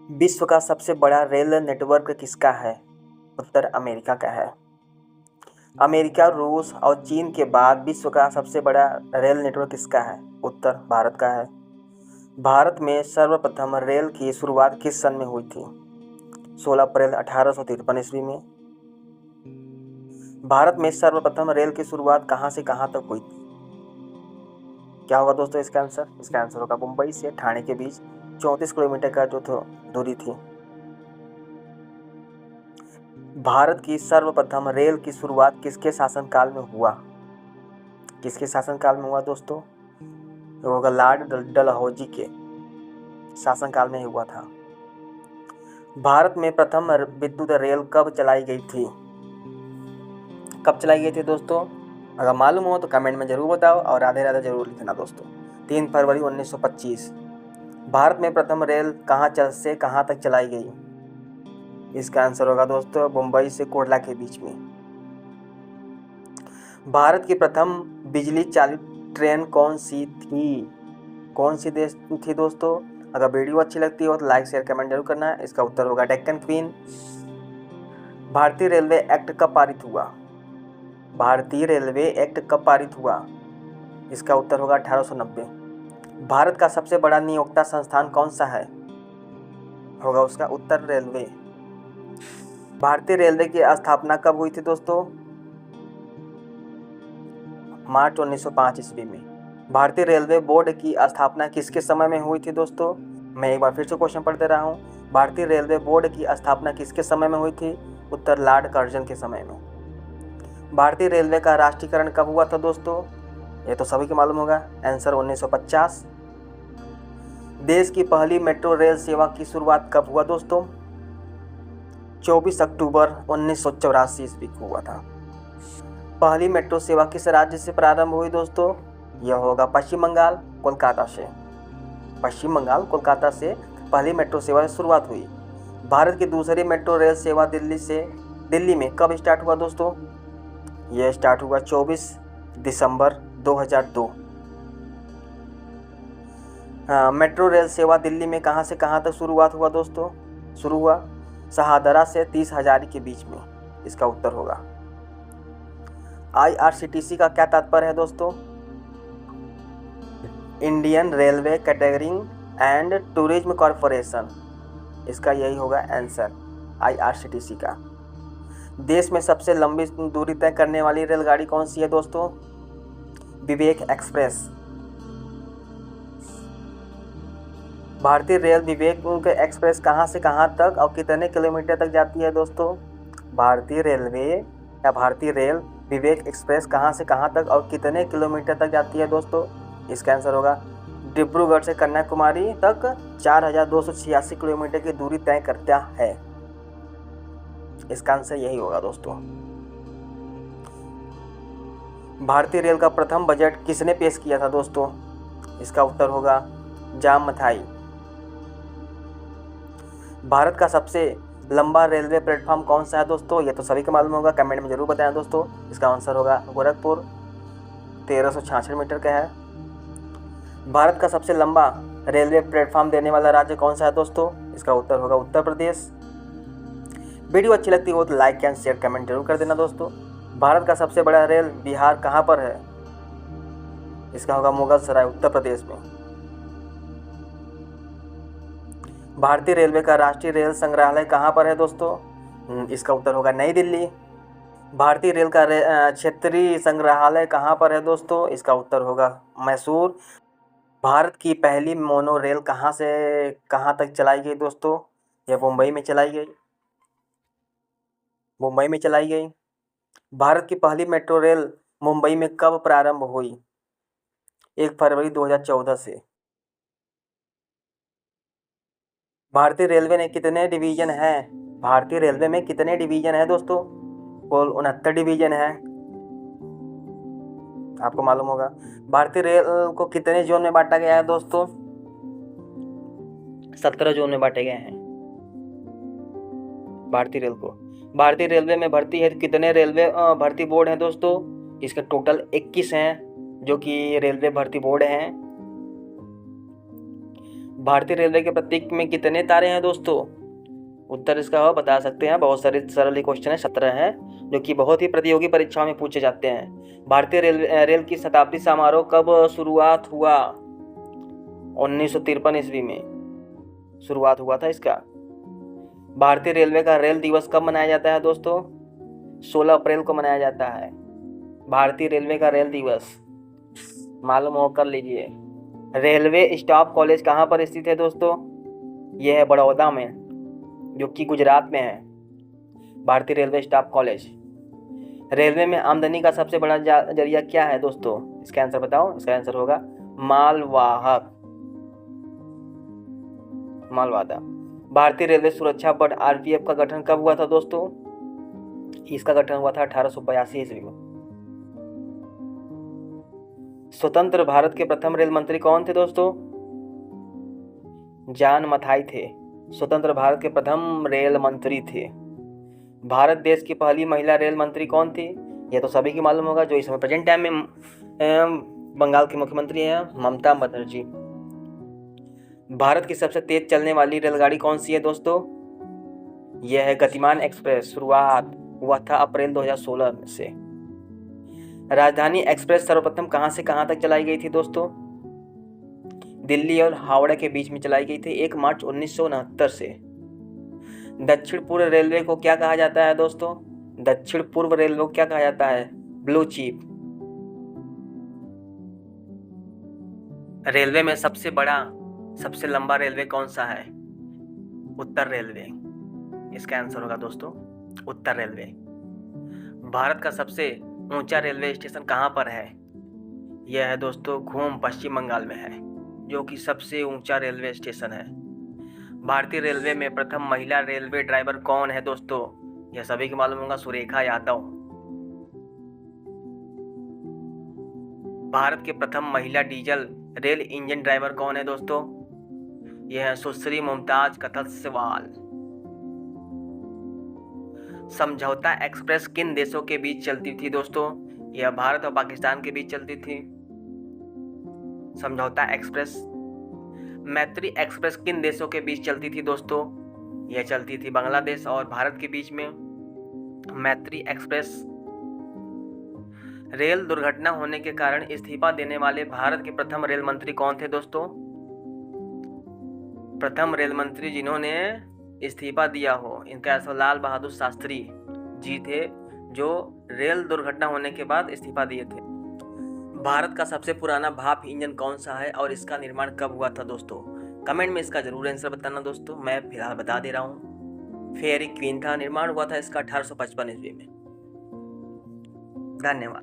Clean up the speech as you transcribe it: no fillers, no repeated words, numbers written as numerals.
विश्व का सबसे बड़ा रेल नेटवर्क किसका है? उत्तर अमेरिका का है। अमेरिका, रूस और चीन के बाद विश्व का सबसे बड़ा रेल नेटवर्क किसका है? उत्तर भारत का है। भारत में सर्वप्रथम रेल की शुरुआत किस सन में हुई थी? 16 अप्रैल 1853 ईस्वी में। भारत में सर्वप्रथम रेल की शुरुआत कहाँ से कहाँ तक हुई थी? क्या होगा दोस्तों इसका आंसर? इसका आंसर होगा मुंबई से ठाणे के बीच 34 किलोमीटर का जो दूरी थी। भारत की सर्वप्रथम रेल की शुरुआत किसके शासनकाल में हुआ? किसके शासनकाल में हुआ दोस्तों? ये होगा लॉर्ड डलहौजी के शासनकाल में हुआ था। भारत में प्रथम विद्युत रेल कब चलाई गई थी? कब चलाई गई थी दोस्तों? अगर मालूम हो तो कमेंट में जरूर बताओ और राधे राधे जरूर लिखना दोस्तों। 3 फरवरी 1925। भारत में प्रथम रेल कहाँ से कहाँ तक चलाई गई? इसका आंसर होगा दोस्तों मुंबई से कोटला के बीच में। भारत की प्रथम बिजली चालित ट्रेन कौन सी थी? कौन सी देश थी दोस्तों? अगर वीडियो अच्छी लगती हो तो लाइक शेयर कमेंट जरूर करना है। इसका उत्तर होगा डेक्कन क्वीन। भारतीय रेलवे एक्ट कब पारित हुआ? भारतीय रेलवे एक्ट कब पारित हुआ? इसका उत्तर होगा 1890। भारत का सबसे बड़ा नियोक्ता संस्थान कौन सा है? होगा उसका उत्तर रेलवे। भारतीय रेलवे की स्थापना कब हुई थी दोस्तों? मार्च 1905 ईस्वी में। भारतीय रेलवे बोर्ड की स्थापना किसके समय में हुई थी दोस्तों? मैं एक बार फिर से क्वेश्चन पढ़ दे रहा हूँ। भारतीय रेलवे बोर्ड की स्थापना किसके समय में हुई थी? उत्तर लॉर्ड कर्जन के समय में। भारतीय रेलवे का राष्ट्रीयकरण कब हुआ था दोस्तों? ये तो सभी को मालूम होगा। आंसर 1950। देश की पहली मेट्रो रेल सेवा की शुरुआत कब हुआ दोस्तों? 24 अक्टूबर 1984 ईस्वी को हुआ था। पहली मेट्रो सेवा किस राज्य से प्रारंभ हुई दोस्तों? यह होगा पश्चिम बंगाल कोलकाता से। पश्चिम बंगाल कोलकाता से पहली मेट्रो सेवा की शुरुआत हुई। भारत की दूसरी मेट्रो रेल सेवा दिल्ली में कब स्टार्ट हुआ दोस्तों? यह स्टार्ट हुआ 24 दिसंबर 2002। मेट्रो रेल सेवा दिल्ली में कहाँ से कहाँ तक शुरुआत हुआ दोस्तों? शुरू हुआ शहादरा से 30 हजारी के बीच में। इसका उत्तर होगा। IRCTC का क्या तात्पर्य है दोस्तों? Indian railway catering and tourism corporation. इसका यही होगा आंसर IRCTC का। देश में सबसे लंबी दूरी तय करने वाली रेलगाड़ी कौन सी है दोस्तों? विवेक एक्सप्रेस। भारतीय रेल विवेक एक्सप्रेस कहाँ से कहाँ तक और कितने किलोमीटर तक जाती है दोस्तों? भारतीय रेल विवेक एक्सप्रेस कहाँ से कहाँ तक और कितने किलोमीटर तक जाती है दोस्तों? इसका आंसर होगा डिब्रूगढ़ से कन्याकुमारी तक 4286 किलोमीटर की दूरी तय करता है। इसका आंसर यही होगा दोस्तों। भारतीय रेल का प्रथम बजट किसने पेश किया था दोस्तों? इसका उत्तर होगा जाम मथाई। भारत का सबसे लंबा रेलवे प्लेटफॉर्म कौन सा है दोस्तों? ये तो सभी को मालूम होगा, कमेंट में जरूर बताएं दोस्तों। इसका आंसर होगा गोरखपुर, 1366 मीटर का है। भारत का सबसे लंबा रेलवे प्लेटफॉर्म देने वाला राज्य कौन सा है दोस्तों? इसका उत्तर होगा उत्तर प्रदेश। वीडियो अच्छी लगती हो तो लाइक एंड शेयर कमेंट जरूर कर देना दोस्तों। भारत का सबसे बड़ा रेल बिहार कहाँ पर है? इसका होगा मुगलसराय, उत्तर प्रदेश में। भारतीय रेलवे का राष्ट्रीय रेल संग्रहालय कहाँ पर है दोस्तों? इसका उत्तर होगा नई दिल्ली। भारतीय रेल का क्षेत्रीय संग्रहालय कहाँ पर है दोस्तों? इसका उत्तर होगा मैसूर। भारत की पहली मोनो रेल कहाँ से कहाँ तक चलाई गई दोस्तों? यह मुंबई में चलाई गई। भारत की पहली मेट्रो रेल मुंबई में कब प्रारंभ हुई? 1 फरवरी 2014 से। भारतीय रेलवे में कितने डिवीजन हैं दोस्तों? कुल 69 डिवीजन है, आपको मालूम होगा। भारतीय रेल को कितने जोन में बांटा गया है दोस्तों? 17 जोन में बांटे गए हैं भारतीय रेल को। भारतीय रेलवे में भर्ती है कितने रेलवे भर्ती बोर्ड हैं दोस्तों? इसके टोटल 21 हैं जो कि रेलवे भर्ती बोर्ड हैं। भारतीय रेलवे के प्रतीक में कितने तारे हैं दोस्तों? उत्तर इसका हो बता सकते हैं, बहुत सारे सरल क्वेश्चन है, 17 हैं, जो कि बहुत ही प्रतियोगी परीक्षाओं में पूछे जाते हैं। भारतीय रेल की शताब्दी समारोह कब शुरुआत हुआ? 1953 ईस्वी में शुरुआत हुआ था इसका। भारतीय रेलवे का रेल दिवस कब मनाया जाता है दोस्तों? 16 अप्रैल को मनाया जाता है भारतीय रेलवे का रेल दिवस, मालूम हो कर लीजिए। रेलवे स्टाफ कॉलेज कहाँ पर स्थित है दोस्तों? यह है बड़ौदा में, जो कि गुजरात में है, भारतीय रेलवे स्टाफ कॉलेज। रेलवे में आमदनी का सबसे बड़ा जरिया क्या है दोस्तों? इसका आंसर बताओ। इसका आंसर होगा मालवाहक, मालवादा। भारतीय रेलवे सुरक्षा बल आरपीएफ का गठन कब हुआ था दोस्तों? इसका गठन हुआ था 1882 ईस्वी में। स्वतंत्र भारत के प्रथम रेल मंत्री कौन थे दोस्तों? जॉन मथाई थे, स्वतंत्र भारत के प्रथम रेल मंत्री थे। भारत देश की पहली महिला रेल मंत्री कौन थी? यह तो सभी की मालूम होगा, जो इस समय प्रेजेंट टाइम में बंगाल की मुख्यमंत्री हैं, ममता बनर्जी। भारत की सबसे तेज चलने वाली रेलगाड़ी कौन सी है दोस्तों? यह है गतिमान एक्सप्रेस। शुरुआत हुआ था अप्रैल 2016 से। राजधानी एक्सप्रेस सर्वप्रथम कहां से कहां तक चलाई गई थी दोस्तों? दिल्ली और हावड़ा के बीच में चलाई गई थी 1 मार्च 1969 से। दक्षिण पूर्व रेलवे को क्या कहा जाता है दोस्तों? दक्षिण पूर्व रेलवे को क्या कहा जाता है? Blue chip. रेलवे में सबसे बड़ा, सबसे लंबा रेलवे कौन सा है? उत्तर रेलवे। इसका आंसर होगा दोस्तों उत्तर रेलवे। भारत का सबसे ऊंचा रेलवे स्टेशन कहां पर है? यह है दोस्तों घूम, पश्चिम बंगाल में है, जो कि सबसे ऊंचा रेलवे स्टेशन है। भारतीय रेलवे में प्रथम महिला रेलवे ड्राइवर कौन है दोस्तों? यह सभी को मालूम होगा, सुरेखा यादव। भारत के प्रथम महिला डीजल रेल इंजन ड्राइवर कौन है दोस्तों? यह है सुश्री मुमताज कथलवाल। समझौता एक्सप्रेस किन देशों के बीच चलती थी दोस्तों? यह भारत और पाकिस्तान के बीच चलती थी समझौता एक्सप्रेस। मैत्री एक्सप्रेस किन देशों के बीच चलती थी दोस्तों? यह चलती थी बांग्लादेश और भारत के बीच में मैत्री एक्सप्रेस। रेल दुर्घटना होने के कारण इस्तीफा देने वाले भारत के प्रथम रेल मंत्री कौन थे दोस्तों? प्रथम रेल मंत्री जिन्होंने इस्तीफा दिया हो, इनका आंसर लाल बहादुर शास्त्री जी थे, जो रेल दुर्घटना होने के बाद इस्तीफा दिए थे। भारत का सबसे पुराना भाप इंजन कौन सा है और इसका निर्माण कब हुआ था दोस्तों? कमेंट में इसका जरूर आंसर बताना दोस्तों, मैं फिलहाल बता दे रहा हूँ। फेयरी क्वीन था, निर्माण हुआ था इसका 1855 ईस्वी में। धन्यवाद।